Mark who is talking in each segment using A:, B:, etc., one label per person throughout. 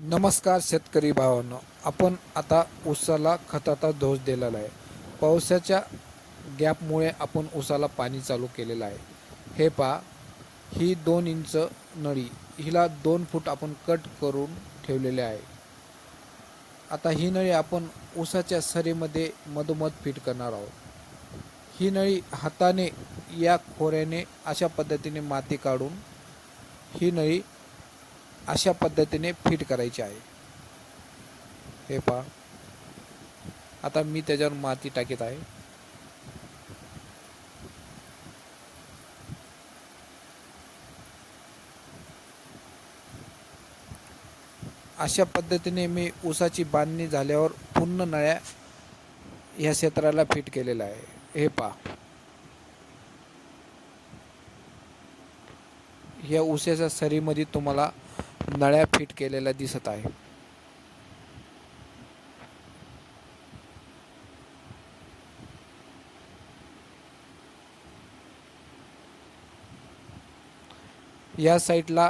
A: नमस्कार शेतकरी भावांनो, आपण आता ऊसाला खताचा डोस दिलेला आहे. पावसाच्या गॅपमुळे आपण ऊसाला पाणी चालू केलेलं आहे. हे पहा, ही 2 इंच नळी, हिला 2 फूट आपण कट करून ठेवलेले आहे. आता ही नळी आपण ऊसाच्या सरीमध्ये मधोमध फिट करणार आहोत. ही नळी हाताने या खोऱ्याने अशा पद्धतीने माती काढून ही नळी अशा पद्धतीने फिट करायची आहे. हे पहा, आता मी त्याच्यावर माती टाकीत आहे. अशा पद्धतीने मी ऊसाची बांधणी झाल्यावर पूर्ण नळ्या ह्या क्षेत्राला फिट केलेला आहे. हे पहा, ह्या ऊसाच्या सरीमध्ये तुम्हाला नळ्या फिट केलेल्या दिसत आहे. या साईडला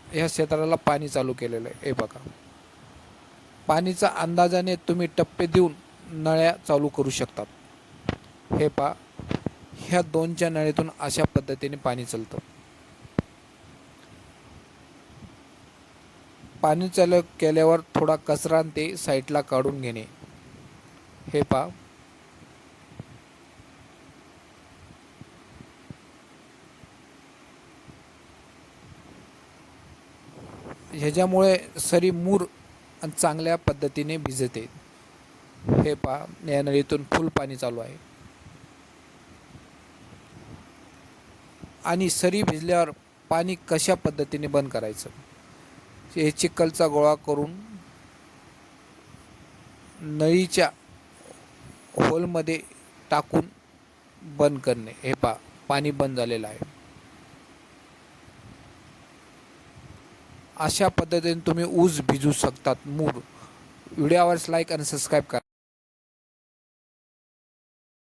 A: ह्या क्षेत्राला पाणी चालू केलेलं आहे. हे बघा, पाणीचा अंदाजाने तुम्ही टप्पे देऊन नळ्या चालू करू शकतात. हे पहा, ह्या 2च्या नळीतून अशा पद्धतीने पाणी चालतं. पाणी चालू केल्यावर थोडा कचरा ते साईडला काढून घेणे. हे पहा, ह्याच्यामुळे सरी मूर आणि चांगल्या पद्धतीने भिजते. हे पहा, या नळीतून फुल पाणी चालू आहे. आणि सरी भिजल्यावर पाणी कशा पद्धतीने बंद करायचं, हे चिखलचा गोळा करून नळीच्या होलमध्ये टाकून बंद करणे. हे पहा, पाणी बंद झालेलं आहे. अशा पद्धतीने तुम्ही ऊस भिजू शकतात. मूर व्हिडिओवर लाईक आणि सबस्क्राईब करा.